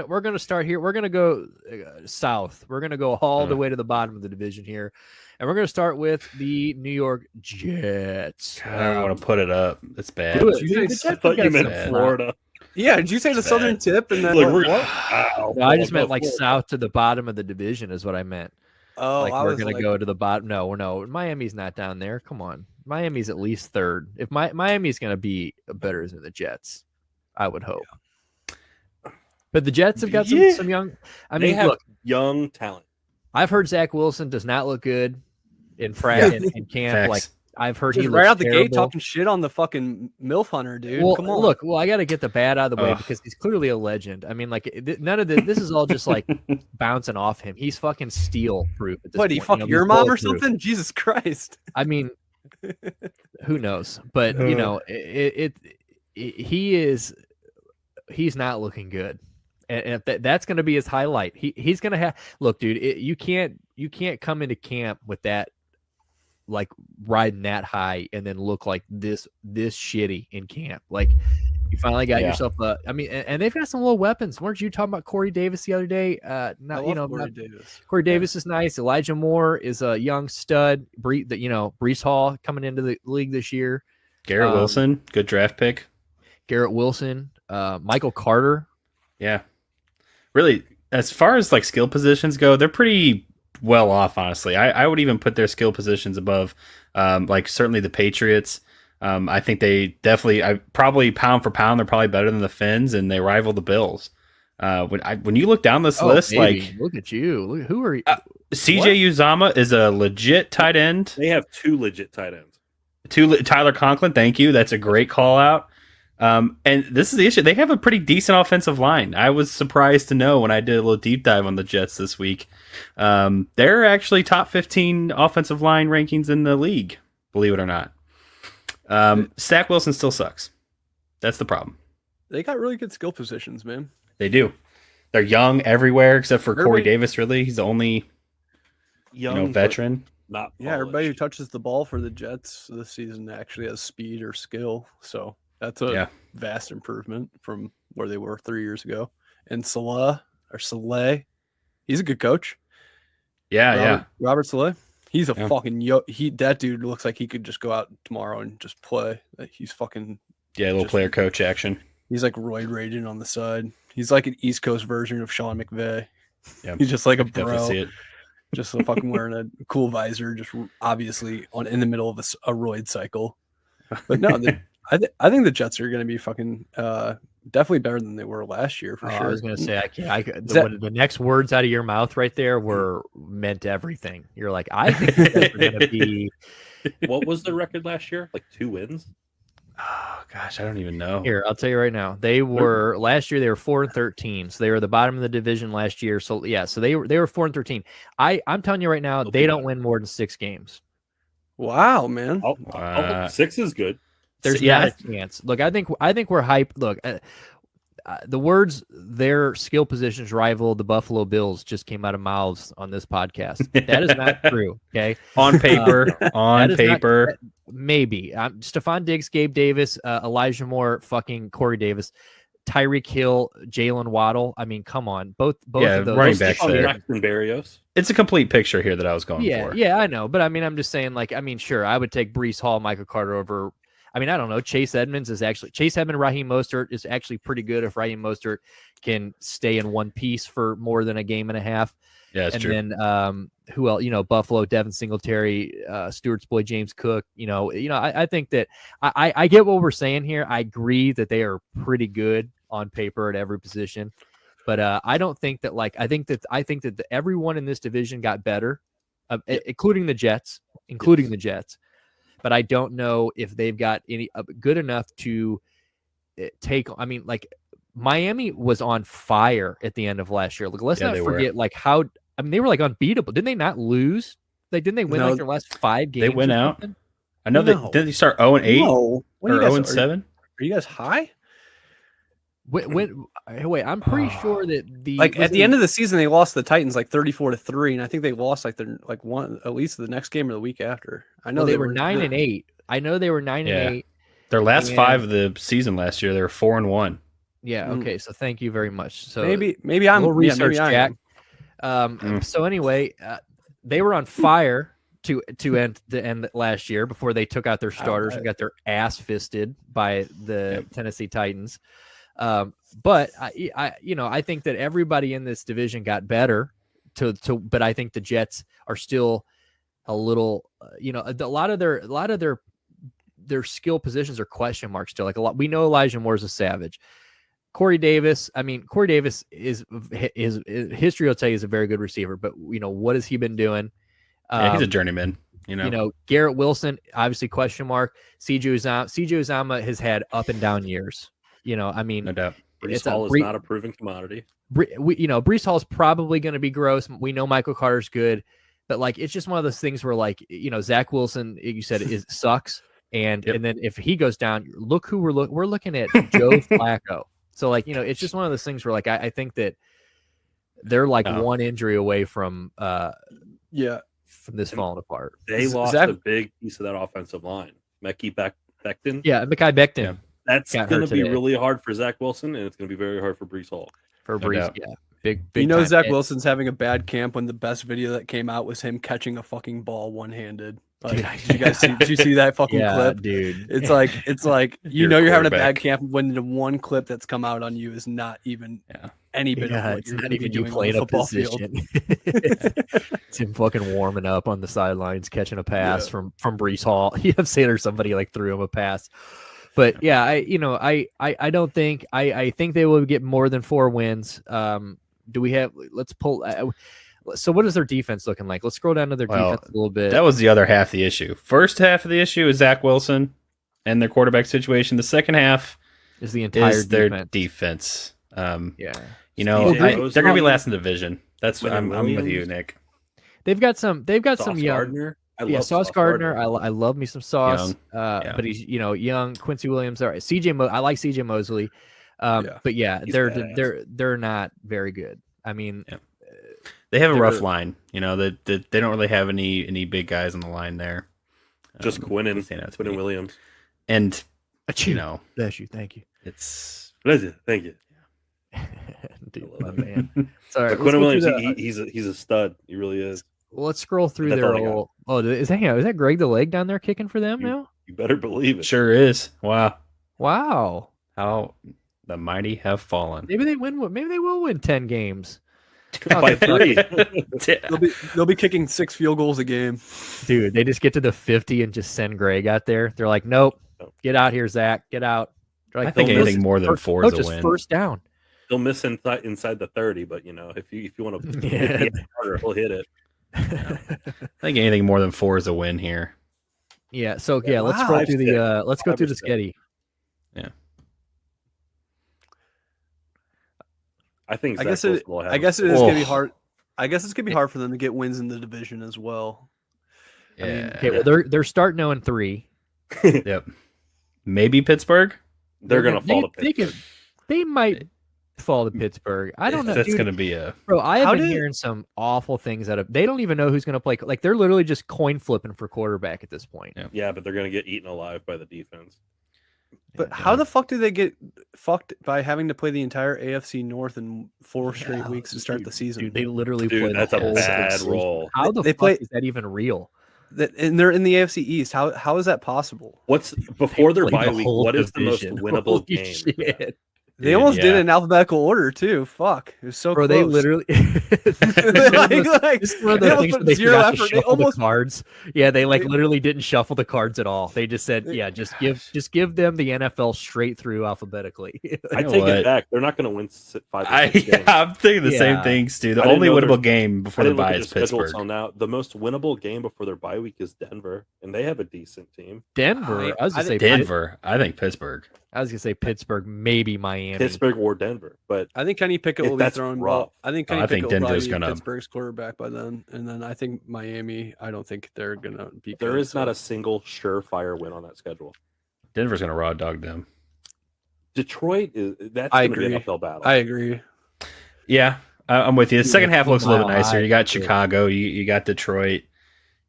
we're going to start here. We're going to go south. We're going to go all the way to the bottom of the division here. And we're going to start with the New York Jets. God, I don't want to put it up. It's bad. I thought you meant Florida. Yeah, did you say the southern tip? And then Look, no, I just meant like south to the bottom of the division is what I meant. Oh, like we're going to go to the bottom. No, Miami's not down there. Come on. Miami's at least third. If Miami's going to be better than the Jets, I would hope. Yeah. But the Jets have got some young. I mean, they have look, young talent. I've heard Zach Wilson does not look good in camp. Facts. Like I've heard just he right looks out the terrible. gate talking shit on the fucking MILF hunter, dude. Well, come on. Look, I got to get the bad out of the way because he's clearly a legend. I mean, like none of this is all just like bouncing off him. He's fucking steel proof at this point. He fuck your mom or something? Jesus Christ. I mean, who knows? But you know, he's not looking good. And if that's going to be his highlight, he's going to have. Look, dude, you can't come into camp with that, like riding that high, and then look like this shitty in camp. Like you finally got yourself a. I mean, and they've got some little weapons. Weren't you talking about Corey Davis the other day? Corey Davis is nice. Elijah Moore is a young stud. Brees Hall coming into the league this year. Garrett Wilson, good draft pick. Garrett Wilson, Michael Carter. Yeah. Really, as far as like skill positions go, they're pretty well off, honestly. I would even put their skill positions above, like certainly the Patriots. I think they definitely, probably pound for pound, they're probably better than the Finns, and they rival the Bills. When you look down this list, baby. like look at you, who are you? CJ Uzama is a legit tight end. They have two legit tight ends. Tyler Conklin, thank you. That's a great call out. And this is the issue. They have a pretty decent offensive line. I was surprised to know when I did a little deep dive on the Jets this week. They're actually top 15 offensive line rankings in the league, believe it or not. Zach Wilson still sucks. That's the problem. They got really good skill positions, man. They do. They're young everywhere except for Corey Davis, really. He's the only young veteran. Not everybody who touches the ball for the Jets this season actually has speed or skill. So that's a vast improvement from where they were 3 years ago. And Saleh, he's a good coach. Robert Saleh. He's a fucking that dude looks like he could just go out tomorrow and just play. Like he's fucking little player coach action. He's like roid raging on the side. He's like an East Coast version of Sean McVay. Yeah, he's just like a bro. Definitely see it. Just fucking wearing a cool visor, just obviously in the middle of a roid cycle. But no, I think the Jets are going to be fucking definitely better than they were last year for sure. I was going to say the next words out of your mouth right there were meant everything. You're like, I think they're going to be. What was the record last year? Like 2 wins. Oh gosh, I don't even know. Here, I'll tell you right now. They were last year. They were 4-13, so they were the bottom of the division last year. So yeah, so they were 4-13. I'm telling you right now, they don't win more than 6 games. Wow, man. 6 is good. There's not a chance. Look, I think we're hyped. Look, the words "their skill positions rival the Buffalo Bills" just came out of mouths on this podcast. That is not true. Okay, on paper, maybe. Stephon Diggs, Gabe Davis, Elijah Moore, fucking Corey Davis, Tyreek Hill, Jalen Waddle. I mean, come on, both of those running backs there. Barrios. It's a complete picture here that I was going for. Yeah, I know, but I mean, I'm just saying. Like, I mean, sure, I would take Brees Hall, Michael Carter over. I mean, I don't know. Chase Edmonds, Raheem Mostert is actually pretty good if Raheem Mostert can stay in one piece for more than a game and a half. Yeah, that's true. And then who else? Buffalo, Devin Singletary, Stewart's boy James Cook. I think that I get what we're saying here. I agree that they are pretty good on paper at every position, but I don't think that I think that everyone in this division got better, including the Jets, the Jets. But I don't know if they've got any good enough to take. I mean, like Miami was on fire at the end of last year. Like, let's not forget how. I mean, they were like unbeatable. Didn't they not lose? Didn't they win their last 5 games? They went out. I know didn't they start 0-8 or 0-7? Are you guys high? Wait, I'm pretty sure that at the end of the season they lost the Titans like 34-3, and I think they lost one at least the next game or the week after. I know they were 9-8. I know they were 9-8. Their last 5 of the season last year, they were 4-1. Yeah. Okay. So thank you very much. So maybe I'm little research, maybe I Jack. am. So anyway, they were on fire to end last year before they took out their starters and got their ass fisted by the Tennessee Titans. But I think that everybody in this division got better but I think the Jets are still a little, a lot of their skill positions are question marks still. Like we know Elijah Moore's a savage. Corey Davis is history will tell you is a very good receiver, but what has he been doing? He's a journeyman. Garrett Wilson, obviously question mark. CJ Uzama has had up and down years. No doubt. Brees Hall is not a proven commodity. Brees Hall is probably going to be gross. We know Michael Carter's good, but like it's just one of those things where Zach Wilson, you said, sucks, and then if he goes down, look who we're looking at, Joe Flacco. So it's just one of those things where I think that they're one injury away from from this falling apart. They lost a big piece of that offensive line. Mekhi Becton. Yeah, Mekhi Becton. Yeah. That's going to be really hard for Zach Wilson, and it's going to be very hard for Brees Hall. For Brees, big. Zach Wilson's having a bad camp when the best video that came out was him catching a fucking ball one-handed. Did you guys did you see that fucking clip? Dude. It's like you're having a bad camp when the one clip that's come out on you is not even any bit of what it's you're not even doing you playing on a position. It's him fucking warming up on the sidelines, catching a pass from Brees Hall. You have Sailor or somebody threw him a pass. But I don't think I think they will get more than 4 wins. Do we have? Let's pull. So what is their defense looking like? Let's scroll down to their defense a little bit. That was the other half of the issue. First half of the issue is Zach Wilson and their quarterback situation. The second half is the entire their defense. They're going to be last in the division. I'm with you, Nick. They've got some Sauce young. Gardner. Sauce Gardner. I love me some Sauce. But he's young. Quincy Williams. All right. I like CJ Mosley. But they're not very good. I mean, they have a rough line. They don't really have any big guys on the line there. Just Quinn Williams. And bless you. Thank you. It's thank you. Dude, my man. Sorry, Quinn Williams. He's a stud. He really is. Well, let's scroll through their whole. Oh, is that Greg the Leg down there kicking for them now? You better believe it. Sure is. Wow. How the mighty have fallen. Maybe they win. Maybe they will win 10 games. By 3. They'll be kicking 6 field goals a game. Dude, they just get to the 50 and just send Greg out there. They're like, nope, get out here, Zach. Get out. I think anything more than 4 is a win. First down. He'll miss inside the 30, but if you want to hit it harder, he'll hit it. I think anything more than 4 is a win here. Yeah. So let's scroll through the let's go through the sketty. Yeah. I think. I guess it is going to be hard. I guess it's going to be hard for them to get wins in the division as well. Yeah. Well, they're starting 0-3. Yep. Maybe Pittsburgh. They're going to fall to Pittsburgh. They might fall to Pittsburgh. I don't know. That's going to be a. Bro, I have been hearing some awful things they don't even know who's going to play. Like they're literally just coin flipping for quarterback at this point. Yeah, but they're going to get eaten alive by the defense. But how the fuck do they get fucked by having to play the entire AFC North in 4 straight weeks to start the season? Dude, they literally play. That's a bad roll. How the fuck is that even real? And they're in the AFC East. How is that possible? What's before their bye week? What is the most winnable game? Shit. They almost did it in alphabetical order too. Fuck, it was so close. They literally. This is one of those things where they forgot to shuffle the cards. Yeah, they literally didn't shuffle the cards at all. They just said, just give them the NFL straight through alphabetically. I take it back. They're not going to win 5 games. I'm thinking the same thing, Stu. The only winnable game before the bye is Pittsburgh. Now, the most winnable game before their bye week is Denver, and they have a decent team. Denver. I was going to say Denver. I think Pittsburgh. I was going to say Pittsburgh, maybe Miami. Pittsburgh or Denver, but I think Kenny Pickett will be throwing rough. I think Denver's going to Pittsburgh's quarterback by then, and then I think Miami. I don't think they're going to be. There is not a single surefire win on that schedule. Denver's going to raw dog them. Detroit is that's going to be an uphill battle. I agree. Yeah, I'm with you. The second half looks a little bit nicer. You got Chicago, you got Detroit,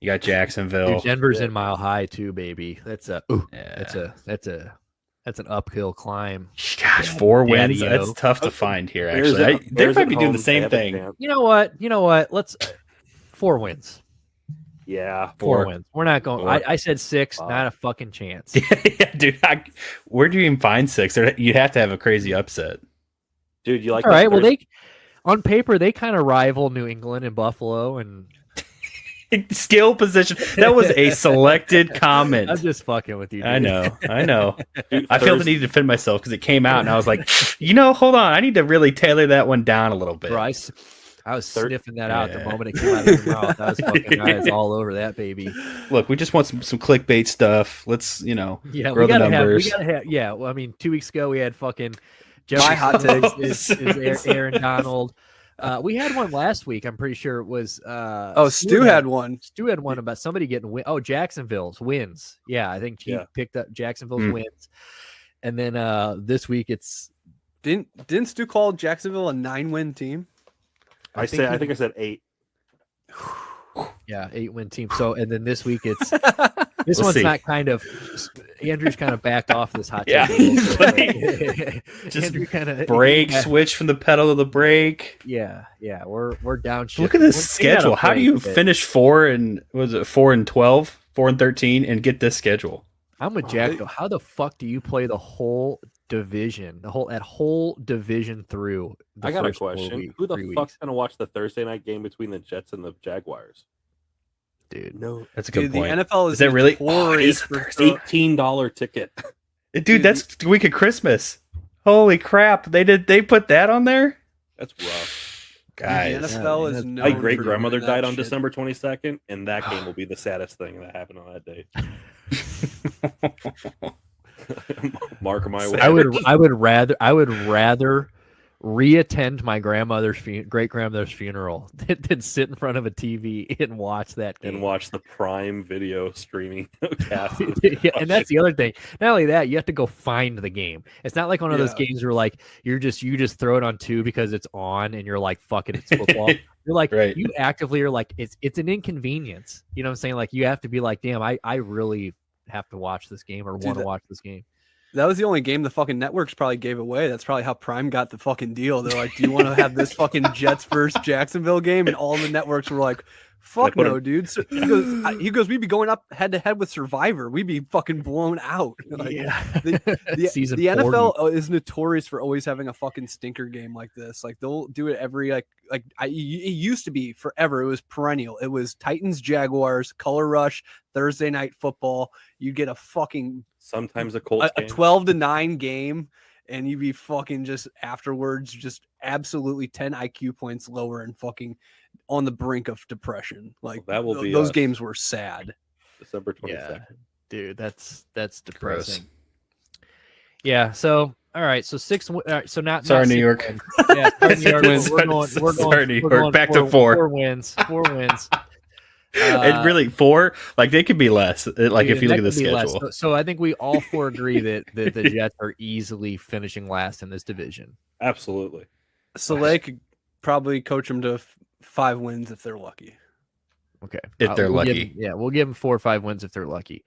you got Jacksonville. Dude, Denver's in Mile High too, baby. That's a That's an uphill climb. Gosh, 4 wins. Daddy-o. That's tough to find here. Bears Actually, at- they Bears might at be doing home, the they same have a thing. chance. You know what? Let's 4 wins. Yeah. 4 wins. We're not going. 4. I said 6. Wow. Not a fucking chance. Yeah, dude. Where do you even find 6? You'd have to have a crazy upset. Dude, you like All right. the Well, Bears? on paper they kind of rival New England and Buffalo, and Skill position. That was a selected comment. I'm just fucking with you. Dude. I know. Dude, I feel the Thursday- need to defend myself because it came out and I was like, hold on. I need to really tailor that one down a little bit. Bro, I was sniffing that out the Yeah. moment it came out of your mouth. I was fucking eyes all over that baby. Look, we just want some clickbait stuff. Let's, Yeah, grow we the gotta numbers. have. Yeah, well, I mean, 2 weeks ago we had fucking My hot takes is Aaron Donald. We had one last week. I'm pretty sure it was. Stu had one. Stu had one about somebody getting Jacksonville's wins. Yeah, I think he picked up Jacksonville's wins, and then this week it's Didn't Stu call Jacksonville a 9-win team? I think I said 8. Yeah, 8-win team. So, and then this week it's this We'll one's see. not kind of Andrew's kind of backed off this hot take. Yeah. Just Andrew kind of Brake, switch from the pedal to the brake. Yeah, we're down. Look at this schedule. How do you finish 4 and 12, 4 and 13, and get this schedule? I'm with Jack though. How the fuck do you play the whole division, that whole division through? I got a question. Who the fuck's gonna watch the Thursday night game between the Jets and the Jaguars? Dude, No, that's a good point. The NFL is that really $18 ticket? Dude, that's the week of Christmas. Holy crap! They put that on there. That's rough, guys. The NFL is known my great for grandmother doing that died on shit. December 22nd, and that game will be the saddest thing that happened on that day. Mark my way. I would rather reattend my great grandmother's funeral than sit in front of a TV and watch that game. And watch the Prime Video streaming cast. Yeah, and that's the other thing. Not only that, you have to go find the game. It's not like one of those games where like you just throw it on 2 because it's on and you're like, fuck it, it's football. You're like, right. You actively are like, it's an inconvenience. You know what I'm saying? Like you have to be like, damn, I really have to watch this game or want to watch this game. That was the only game the fucking networks probably gave away. That's probably how Prime got the fucking deal. They're like, do you want to have this fucking Jets versus Jacksonville game? And all the networks were like, fuck no, dude. So he goes, we'd be going up head to head with Survivor. We'd be fucking blown out. Like, yeah. The Season the 40. NFL is notorious for always having a fucking stinker game like this. Like they'll do it every it used to be forever. It was perennial. It was Titans, Jaguars, Color Rush, Thursday night football. You get a fucking sometimes a Colts a game. 12-9 game, and you'd be fucking just afterwards just absolutely 10 IQ points lower and fucking on the brink of depression. Like that will be those games were sad. December 22nd. Yeah, dude, that's depressing. Gross. Yeah. So all right. So 6. All right, so not sorry, not New York. Wins. Yeah, sorry, New York. We're going. New York. Back to 4. 4 wins. 4 wins. And really 4, like they could be less. Like dude, if you look at the schedule. So I think we all 4 agree that the Jets are easily finishing last in this division. Absolutely. Saleh could probably coach them to 5 wins if they're lucky. Okay, If they're lucky. We'll give them 4 or 5 wins if they're lucky.